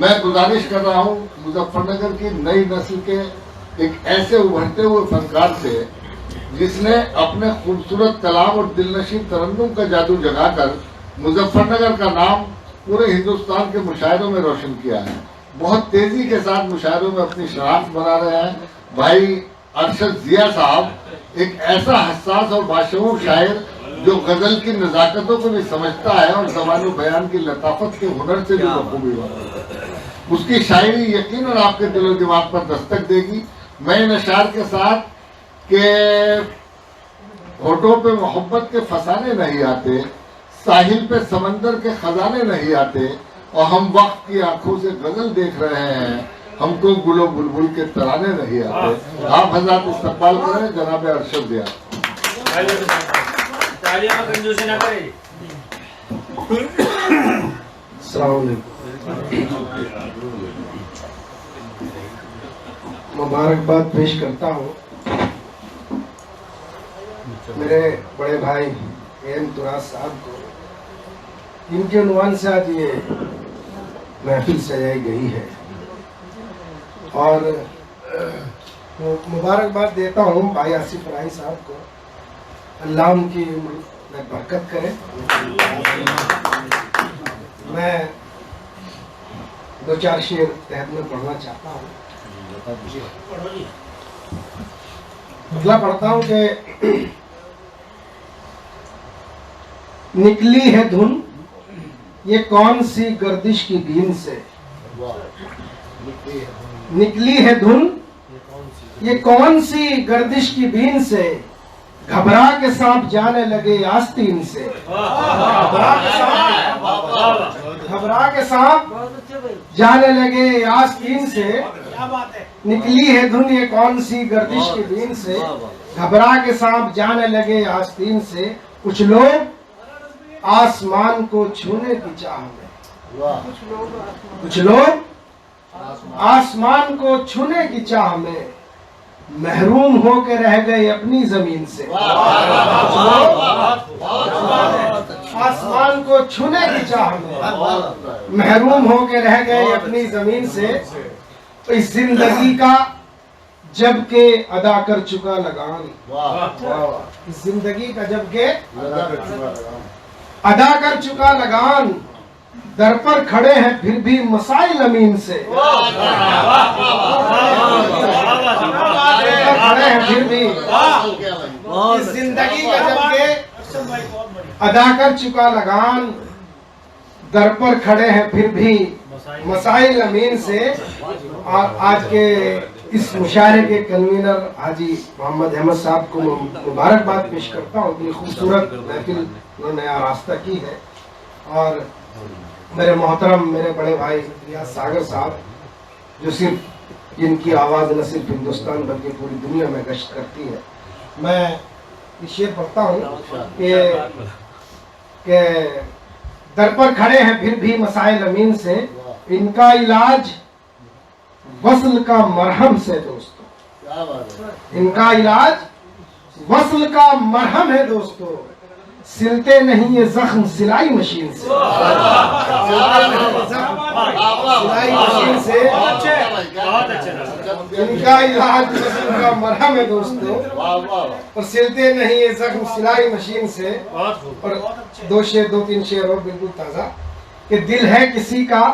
मैं गुजारिश कर रहा हूँ मुजफ्फरनगर की नई नस्ल के एक ऐसे उभरते हुए फनकार से जिसने अपने खूबसूरत कलाम और दिलनशीन तरन्नुम का जादू जगाकर मुजफ्फरनगर का नाम पूरे हिंदुस्तान के मुशायरों में रोशन किया है। बहुत तेजी के साथ मुशायरों में अपनी शनाख्त बना रहे हैं। भाई अरशद जिया साहब एक ऐसा हसास और बाशऊर शायर जो गजल की नजाकतों को भी समझता है और ज़बान बयान की लताफत के हुनर से भी बखूबी होता है। उसकी शायरी यकीनन आपके दिलो दिमाग पर दस्तक देगी। मैं इन अशार के साथ के होठों पे मोहब्बत के फसाने नहीं आते, साहिल पे समंदर के खजाने नहीं आते, और हम वक्त की आंखों से गजल देख रहे हैं, हमको गुलो बुलबुल के तराने नहीं आते। आप हजरात इस्तकबाल करें जनाब अरशद जिया। मुबारकबाद पेश करता हूँ मेरे बड़े भाई एम तुराज साहब को। इनके उन्वान से आज ये महफिल सजाई गई है और मुबारकबाद देता हूँ भाई आसिफ राही साहब को। अल्लाह उनकी उम्र में बरकत करे। मैं दो चार शेर तहत में पढ़ना चाहता हूँ। मतलब पढ़ता हूँ कि निकली है धुन ये कौन सी गर्दिश की बीन से, निकली है धुन ये कौन सी गर्दिश की बीन से, घबरा के सांप जाने लगे आस्तीन से। घबरा के सांप जाने लगे आस्तीन से, निकली है धुन ये कौन सी गर्दिश की बीन से, घबरा के सांप जाने लगे आस्तीन से। कुछ लोग आसमान को छूने की चाह में, कुछ लोग आसमान को छूने की चाह में महरूम होकर रह गए अपनी जमीन से। आसमान को छूने की चाह में महरूम होकर रह गए अपनी जमीन से। तो इस जिंदगी का जब के अदा कर चुका लगान, इस जिंदगी का जब के अदा कर चुका लगान, दर पर खड़े हैं फिर भी मसाइल अमीन से। खड़े हैं फिर भी इस जिंदगी का जब के अदा कर चुका लगान, दर पर खड़े हैं फिर भी मसाइल अमीन से। और आज के इस मुशायरे के कन्वीनर हाजी मोहम्मद अहमद साहब को मुबारकबाद पेश करता हूँ। इतनी खूबसूरत महफिल उन्होंने रास्ता की है। और मेरे मोहतरम मेरे बड़े भाई रियाज सागर साहब, जो सिर्फ जिनकी आवाज़ न सिर्फ हिंदुस्तान बल्कि पूरी दुनिया में गश्त करती है। मैं इस शेर पढ़ता हूँ कि दर पर खड़े हैं फिर भी मसाइल अमीन से, इनका इलाज वस्ल का मरहम से दोस्तों, इनका इलाज वस्ल का मरहम है दोस्तों, सिलते नहीं ये जख्म सिलाई मशीन से। सिलाई मशीन से इनका इलाज वस्ल का मरहम है दोस्तों, और सिलते नहीं ये जख्म सिलाई मशीन से। और दो तीन शेर और बिल्कुल ताजा कि दिल है किसी का,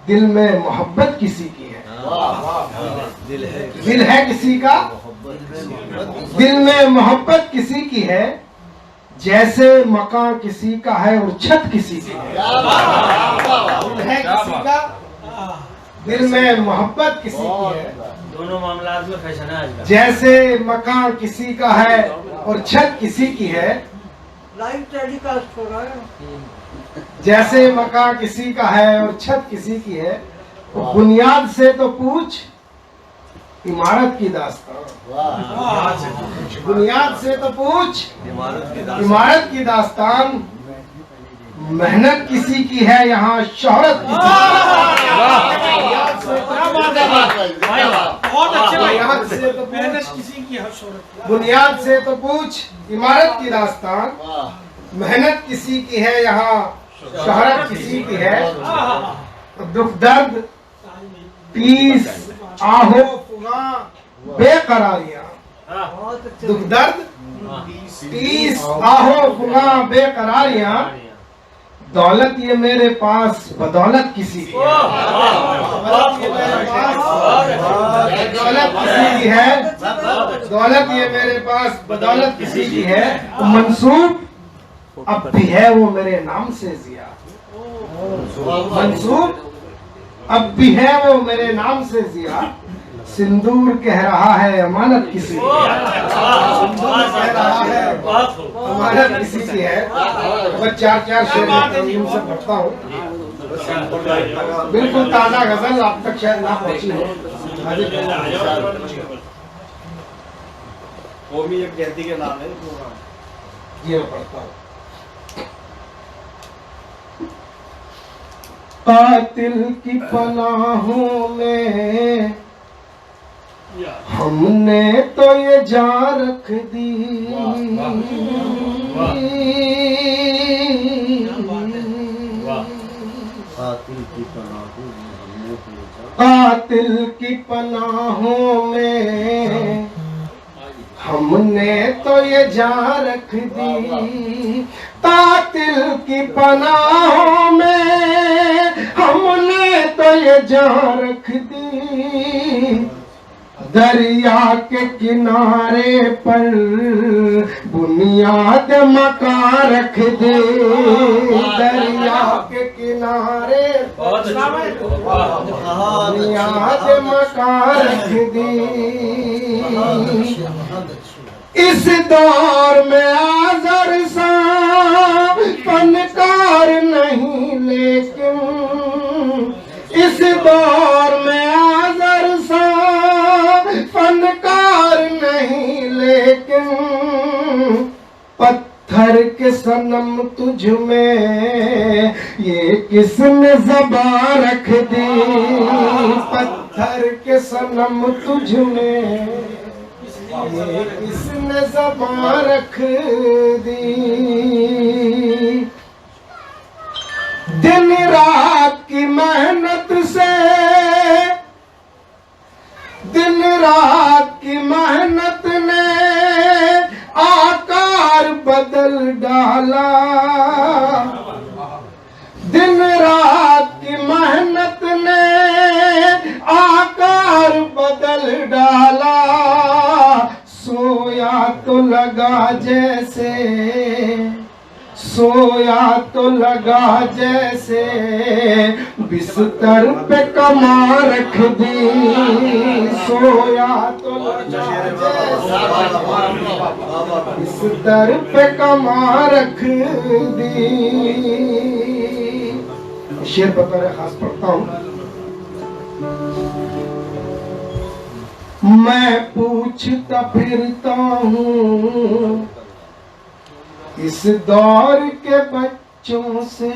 दिल में मोहब्बत किसी की है। दिल है किसी का, दिल में मोहब्बत किसी की है, जैसे मकान किसी का है और छत किसी की है। दिल है किसी का, दिल में मोहब्बत किसी की है, दोनों मामला में फैशन है आज का। जैसे मकान किसी का है और छत किसी की है। लाइव टेलीकास्ट हो रहा है। जैसे मकान किसी का है और छत किसी की है, बुनियाद से तो पूछ इमारत की दास्तान। बुनियाद से तो पूछ इमारत की दास्तान, मेहनत किसी की है यहाँ शोहरत किसी की। बुनियाद से तो पूछ इमारत की दास्तान, मेहनत किसी की है यहाँ शोहरत किसी की है। दुख दर्द तीस आहो फुगा बेकरारियां, बहुत अच्छे दुख दर्द तीस आहो फुगा बेकरारियां, दौलत ये मेरे पास बदौलत किसी की है, दौलत ये मेरे पास बदौलत किसी की है, दौलत ये मेरे पास बदौलत किसी की है, मंसूब अब भी है वो मेरे नाम से जिया, मंसूब अब भी है वो मेरे नाम से जिया, सिंदूर कह रहा है अमानत किसी की है, सिंदूर कह रहा है अमानत किसी की है। मैं चार शेर से पढ़ता हूँ, बिल्कुल ताजा गजल आप तक शायद ना पहुंची हो। कौमी यकजहती के नाम है ये मैं पढ़ता हूँ। कातिल की पनाहों में हमने तो ये जान रख दी, कातिल की पनाहों में हमने तो ये जान रख दी, कातिल की पनाहों में हमने तो ये जान रख दी, दरिया के किनारे पर बुनियाद मकान रख दे, दरिया के किनारे बुनियाद मकान रख दी, इस दौर में आज़र सा फनकार नहीं, लेकिन इस दौर में आज़र सा फनकार नहीं, लेकिन पत्थर के सनम तुझ में ये किसने ज़बान रख दी, पत्थर के सनम तुझ में ये किसने ज़बान रख दी, दिन रात की मेहनत से, दिन रात की मेहनत ने आकार बदल डाला, दिन रात की मेहनत ने आकार बदल डाला, सोया तो लगा जैसे, सोया तो लगा जैसे बिस्तर पे कमा रख दी, सोया तो लगा जैसे बिस्तर पे कमा रख दी। शेर बता रहे खास पढ़ता हूँ। मैं पूछता फिरता हूँ इस दौर के बच्चों से,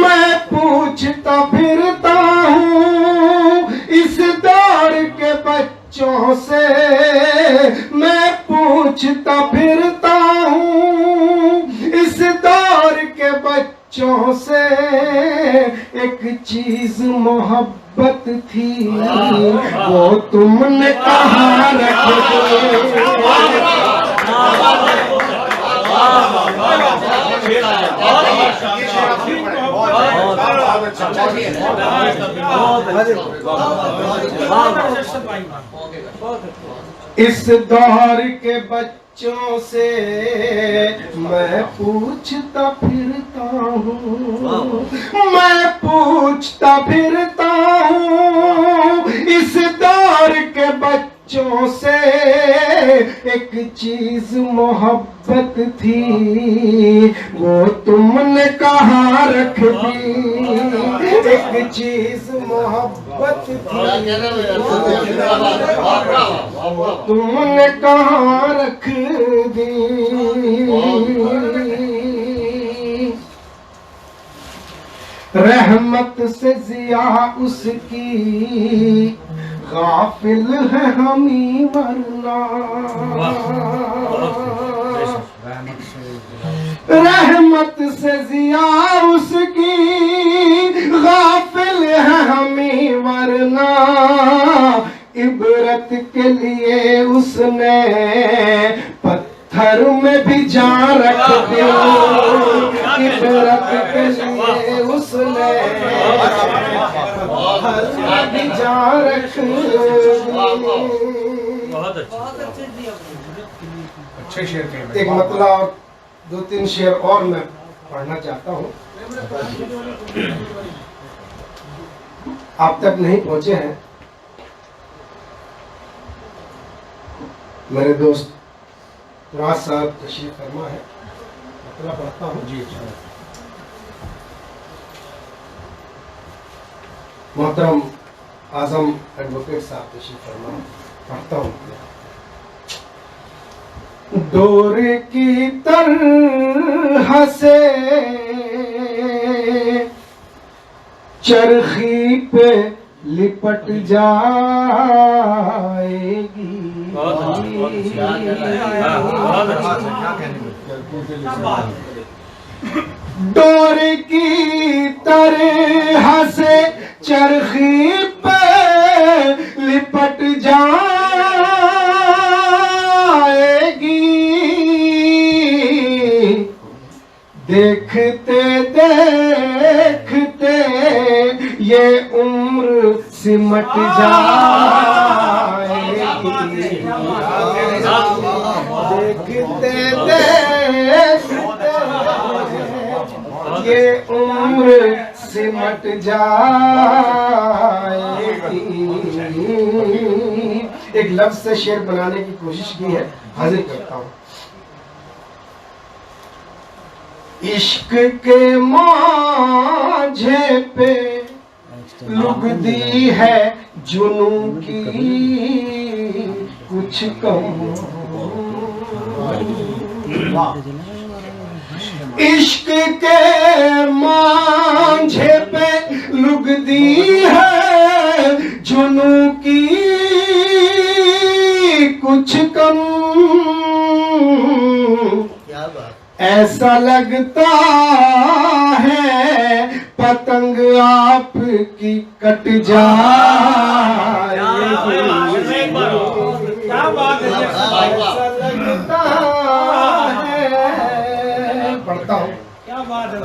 मैं पूछता फिरता हूँ इस दौर के बच्चों से, मैं पूछता फिरता हूँ इस दौर के बच्चों से, एक चीज मोहब्बत थी वो तुमने कहाँ रख दी, इस दौर के बच्चों से मैं पूछता फिरता हूँ, मैं पूछता फिरता हूँ इस दौर के बच्चों से, एक चीज मोहब्बत थी वो तुमने कहाँ रख दी, एक चीज मोहब्बत थी वो तुमने कहाँ रख दी। रहमत से जिया उसकी गाफिल है हमी वरना, रहमत थर में भी जान रख दी इबरत के लिए उसने, थर में भी जान रख दी। बहुत अच्छा। बहुत अच्छे दिया। अच्छे शेर के एक मतलब और 2-3 शेर और मैं पढ़ना चाहता हूँ, आप तक नहीं पहुंचे हैं। मेरे दोस्त राज साहब तशरीफ फरमा है, मतलब पढ़ता हूँ जी। मोहतरम आजम एडवोकेट साहब तशरीफ फरमा है, पढ़ता हूँ। डोर की तरह से चरखी पे लिपट जाएगी, बहुत अच्छी, बहुत अच्छी। हाँ, बहुत अच्छी। डोर की तरह से चरखी पे लिपट जाएगी, देखते देखते ये उम्र सिमट जाएगी, देखते देखते ये उम्र सिमट जाएगी। एक लफ्ज से शेर बनाने की कोशिश की है, हाजिर करता हूँ। इश्क के मांझे पे लुगदी है जुनू की कुछ कम, इश्क के मांझे पे लुगदी है जुनू की कुछ कम, ऐसा लगता है पतंग आपकी कट जाएगी, क्या बात है। ऐसा लगता है, पढ़ता हूँ। क्या बात है।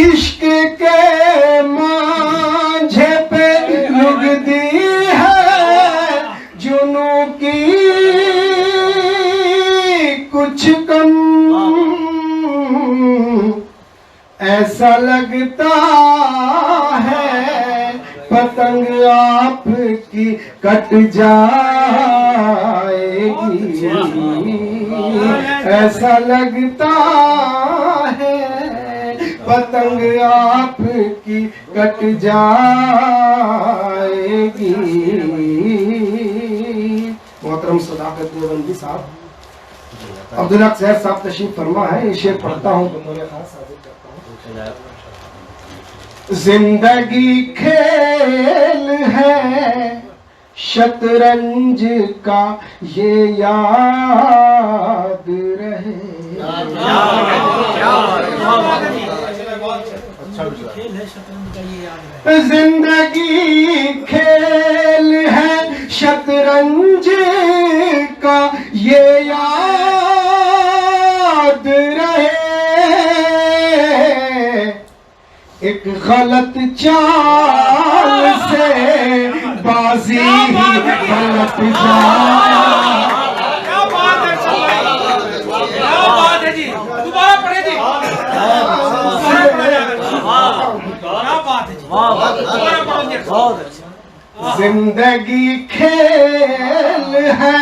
इश्क के मांझे पे लुगदी है जुनू की कुछ कम, ऐसा लगता है पतंग आपकी कट जाएगी, ऐसा लगता है पतंग आपकी कट जाएगी। मोहतरम सदाकत देवबंदी साहब, अब्दुल हक सैयद साहब तशरीफ फरमा है, ये शेर पढ़ता हूँ तो मेरे खास हाजिर करता हूँ। जिंदगी खेल है शतरंज का ये याद रहे, खेल है शतरंज का ये याद है। जिंदगी खेल है शतरंज का ये याद रहे, एक गलत चाल से बाजी गलत जाए। क्या बात है जी, दोबारा पढ़े जी। क्या बात है जी, दोबारा पढ़ो। बहुत अच्छा। जिंदगी खेल है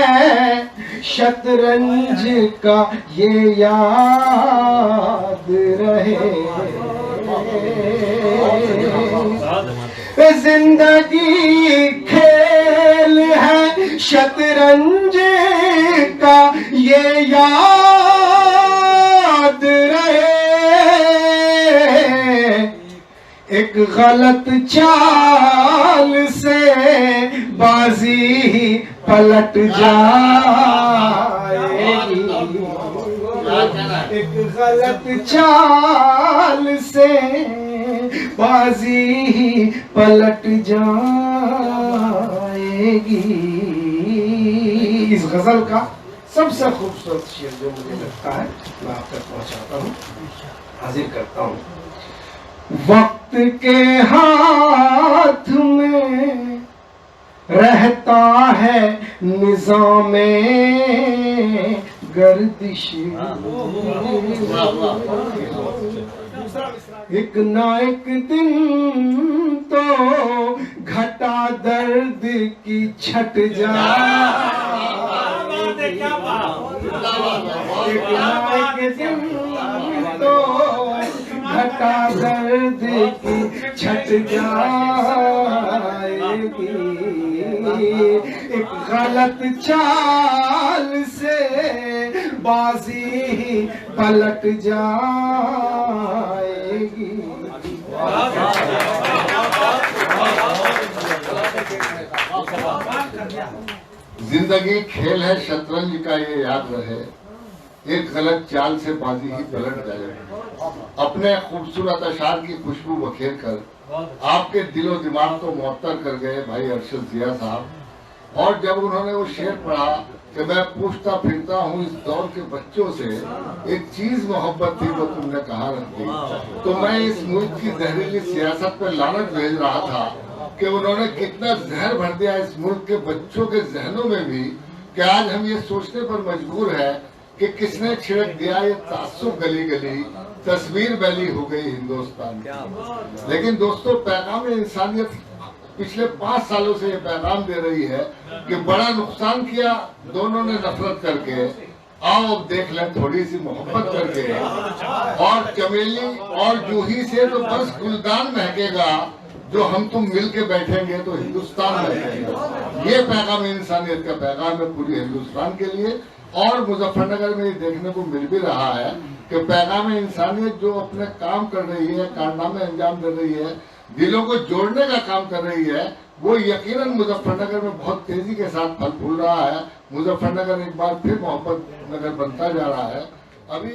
शतरंज का ये याद रहे, जिंदगी खेल है शतरंज का ये याद रहे, एक गलत चाल से बाजी पलट जाएगी, एक गलत चाल से बाजी पलट जाएगी। इस गजल का सबसे खूबसूरत शेर जो मुझे लगता है मैं आप तक पहुंचाता हूँ, हाजिर करता हूँ। वक्त के हाथ में रहता है निजाम गर्दिश, एक ना एक दिन तो घटा दर्द की छट जाए, क्या बात एक ना एक दिन तो घटा दर्द की छट जाएगी, एक गलत चाल से बाजी पलट जाएगी। जिंदगी खेल है शतरंज का, ये याद रहे, एक गलत चाल से बाजी ही पलट जाएगी। अपने खूबसूरत अशार की खुशबू बखेर कर आपके दिलो दिमाग को मुअत्तर कर गए भाई अरशद जिया साहब। और जब उन्होंने वो शेर पढ़ा कि मैं पूछता फिरता हूँ इस दौर के बच्चों से, एक चीज मोहब्बत थी वो तुमने कहाँ रख दी, तो मैं इस मुल्क की जहरीली सियासत पे लानत भेज रहा था कि उन्होंने कितना जहर भर दिया इस मुल्क के बच्चों के जहनों में भी, कि आज हम ये सोचने पर मजबूर है कि किसने छिड़क दिया ये तासुब गली गली, तस्वीर बैली हो गई हिंदुस्तान की। लेकिन दोस्तों, पैगाम इंसानियत पिछले 5 सालों से ये पैगाम दे रही है कि बड़ा नुकसान किया दोनों ने नफरत करके, आओ अब देख लें थोड़ी सी मोहब्बत करके, और चमेली और जूही से तो बस गुलदान महकेगा, जो हम तुम मिल के बैठेंगे तो हिंदुस्तान महकेगा। ये पैगाम इंसानियत का पैगाम है पूरी हिंदुस्तान के लिए। और मुजफ्फरनगर में ये देखने को मिल भी रहा है कि पैगाम इंसानियत जो अपने काम कर रही है, कारनामे अंजाम दे रही है, दिलों को जोड़ने का काम कर रही है, वो यकीनन मुजफ्फरनगर में बहुत तेजी के साथ फल फूल रहा है। मुजफ्फरनगर एक बार फिर मोहब्बत नगर बनता जा रहा है। अभी